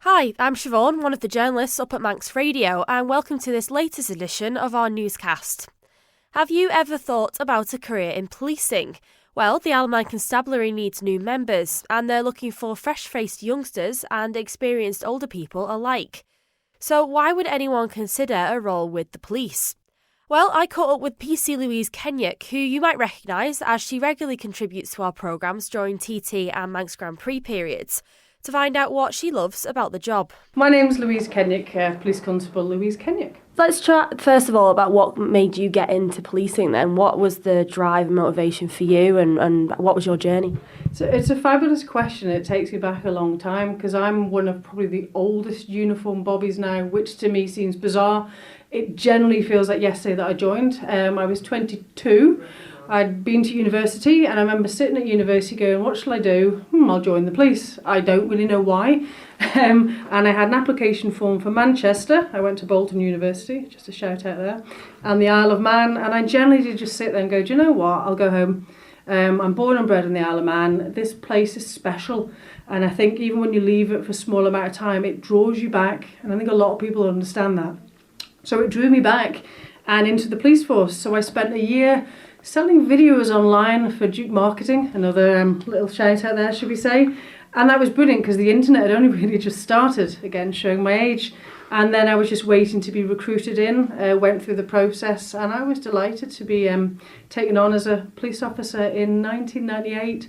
Hi, I'm Siobhán, one of the journalists up at Manx Radio, and welcome to this latest edition of our newscast. Have you ever thought about a career in policing? Well, the Isle of Man Constabulary needs new members, and they're looking for fresh-faced youngsters and experienced older people alike. So why would anyone consider a role with the police? Well, I caught up with PC Louise Kennaugh, who you might recognise as she regularly contributes to our programmes during TT and Manx Grand Prix periods, to find out what she loves about the job. My name's Louise Kennaugh, Police Constable Louise Kennaugh. Let's chat first of all about what made you get into policing then. What was the drive and motivation for you and what was your journey? So it's a fabulous question. It takes me back a long time because I'm one of probably the oldest uniform bobbies now, which to me seems bizarre. It generally feels like yesterday that I joined. I was 22. I'd been to university and I remember sitting at university going, what shall I do? I'll join the police. I don't really know why. And I had an application form for Manchester. I went to Bolton University, just a shout out there, and the Isle of Man. And I generally did just sit there and go, do you know what? I'll go home. I'm born and bred in the Isle of Man. This place is special. And I think even when you leave it for a small amount of time, it draws you back. And I think a lot of people understand that. So it drew me back and into the police force. So I spent a year selling videos online for Duke Marketing, another little shout out there, should we say. And that was brilliant because the internet had only really just started, again, showing my age. And then I was just waiting to be recruited in, went through the process, and I was delighted to be taken on as a police officer in 1998.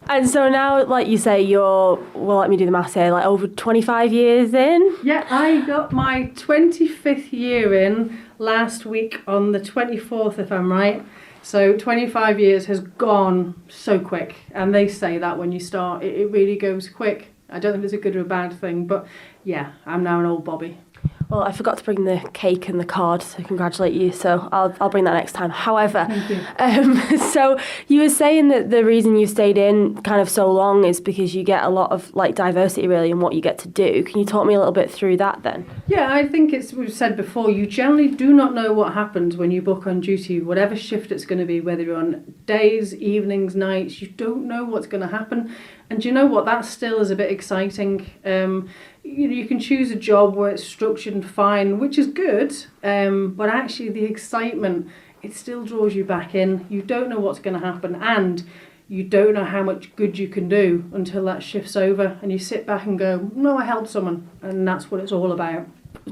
And so now, like you say, you're, well, let me do the maths here, like over 25 years in? Yeah, I got my 25th year in last week on the 24th, if I'm right. So 25 years has gone so quick, and they say that when you start, it really goes quick. I don't think it's a good or a bad thing, but yeah, I'm now an old bobby. Well, I forgot to bring the cake and the card to congratulate you, so I'll bring that next time. However, so you were saying that the reason you stayed in kind of so long is because you get a lot of like diversity really in what you get to do. Can you talk me a little bit through that then? Yeah, I think we've said before, you generally do not know what happens when you book on duty, whatever shift it's going to be, whether you're on days, evenings, nights, you don't know what's going to happen. And you know what, that still is a bit exciting. You can choose a job where it's structured and fine, which is good, but actually the excitement, it still draws you back in. You don't know what's going to happen, and you don't know how much good you can do until that shift's over and you sit back and go, no, I helped someone, and that's what it's all about.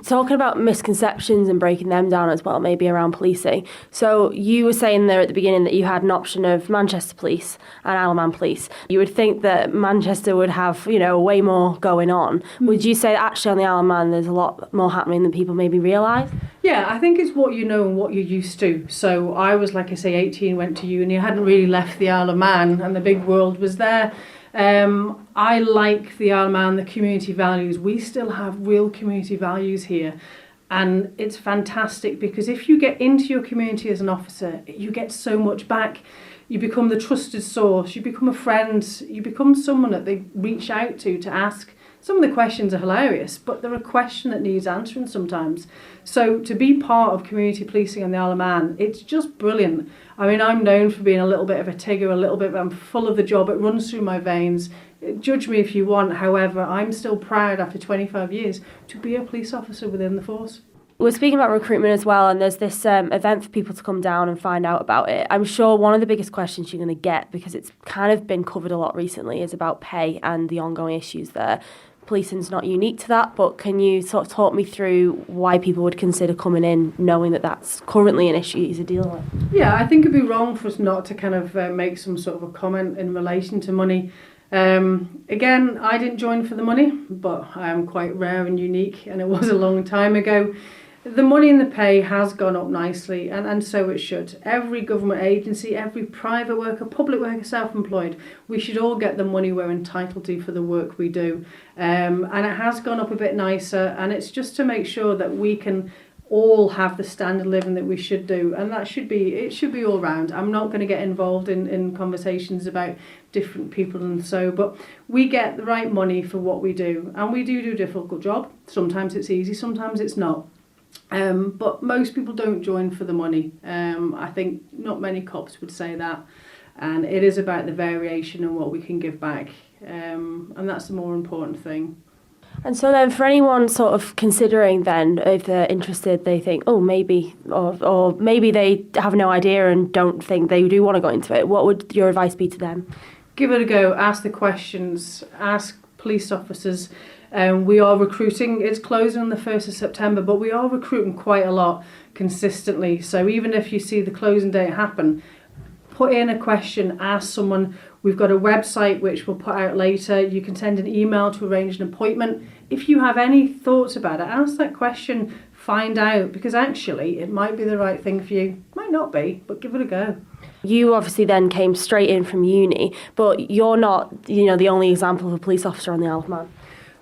Talking about misconceptions and breaking them down as well, maybe around policing. So you were saying there at the beginning that you had an option of Manchester Police and Isle of Man Police. You would think that Manchester would have, way more going on. Would you say that actually on the Isle of Man there's a lot more happening than people maybe realise? Yeah, I think it's what you know and what you're used to. So I was, like I say, 18, went to uni, I hadn't really left the Isle of Man and the big world was there. I like the Isle of Man, the community values. We still have real community values here, and it's fantastic because if you get into your community as an officer, you get so much back. You become the trusted source, you become a friend, you become someone that they reach out to ask. Some of the questions are hilarious, but they're a question that needs answering sometimes. So to be part of community policing on the Isle of Man, it's just brilliant. I mean, I'm known for being a little bit of a tigger, I'm full of the job, it runs through my veins. Judge me if you want, however, I'm still proud after 25 years to be a police officer within the force. We're speaking about recruitment as well, and there's this event for people to come down and find out about it. I'm sure one of the biggest questions you're going to get, because it's kind of been covered a lot recently, is about pay and the ongoing issues there. Policing's not unique to that, but can you sort of talk me through why people would consider coming in knowing that that's currently an issue you're dealing with? Yeah, I think it'd be wrong for us not to kind of make some sort of a comment in relation to money. Again, I didn't join for the money, but I am quite rare and unique, and it was a long time ago. The money and the pay has gone up nicely, and so it should. Every government agency, every private worker, public worker, self-employed, we should all get the money we're entitled to for the work we do. And it has gone up a bit nicer, and it's just to make sure that we can all have the standard of living that we should do, and it should be all round. I'm not going to get involved in conversations about different people and so, but we get the right money for what we do, and we do a difficult job. Sometimes it's easy, sometimes it's not. But most people don't join for the money. I think not many cops would say that, and it is about the variation and what we can give back, and that's the more important thing. And so then for anyone sort of considering then, if they're interested, they think, oh, maybe, or maybe they have no idea and don't think they do want to go into it, what would your advice be to them? Give it a go, ask the questions, ask police officers. We are recruiting, it's closing on the 1st of September, but we are recruiting quite a lot consistently. So even if you see the closing date happen, put in a question, ask someone. We've got a website which we'll put out later. You can send an email to arrange an appointment. If you have any thoughts about it, ask that question, find out, because actually it might be the right thing for you. Might not be, but give it a go. You obviously then came straight in from uni, but you're not, the only example of a police officer on the Isle of Man.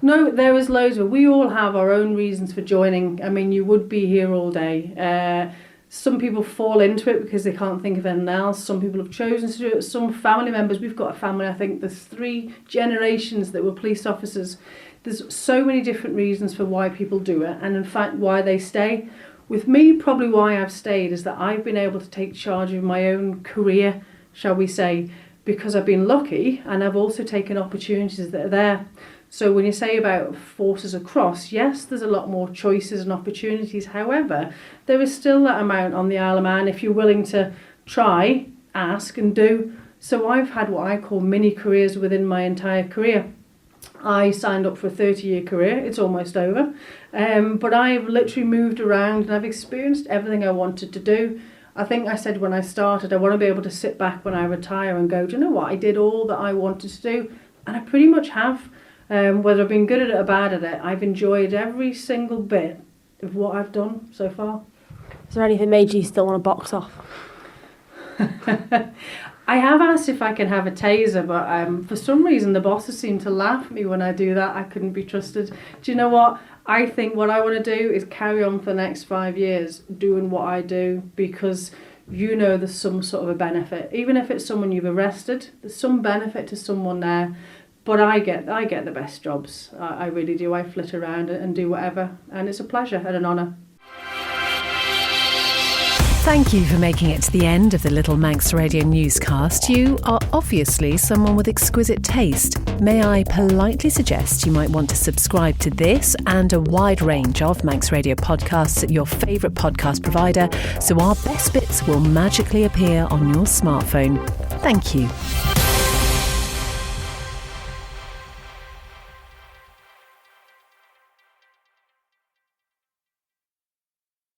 No, there is loads of. We all have our own reasons for joining. I mean, you would be here all day. Some people fall into it because they can't think of anything else. Some people have chosen to do it. Some family members, we've got a family, I think there's 3 generations that were police officers. There's so many different reasons for why people do it, and in fact why they stay. With me, probably why I've stayed is that I've been able to take charge of my own career, shall we say, because I've been lucky and I've also taken opportunities that are there. So when you say about forces across, yes, there's a lot more choices and opportunities. However, there is still that amount on the Isle of Man if you're willing to try, ask and do. So I've had what I call mini careers within my entire career. I signed up for a 30-year career. It's almost over. But I've literally moved around and I've experienced everything I wanted to do. I think I said when I started, I want to be able to sit back when I retire and go, do you know what? I did all that I wanted to do. And I pretty much have. Whether I've been good at it or bad at it, I've enjoyed every single bit of what I've done so far. Is there anything made you still want to box off? I have asked if I can have a taser, but for some reason the bosses seem to laugh at me when I do that. I couldn't be trusted. Do you know what? I think what I want to do is carry on for the next 5 years doing what I do, because there's some sort of a benefit. Even if it's someone you've arrested, there's some benefit to someone there. But I get the best jobs. I really do. I flit around and do whatever. And it's a pleasure and an honour. Thank you for making it to the end of the Little Manx Radio newscast. You are obviously someone with exquisite taste. May I politely suggest you might want to subscribe to this and a wide range of Manx Radio podcasts at your favourite podcast provider, so our best bits will magically appear on your smartphone. Thank you.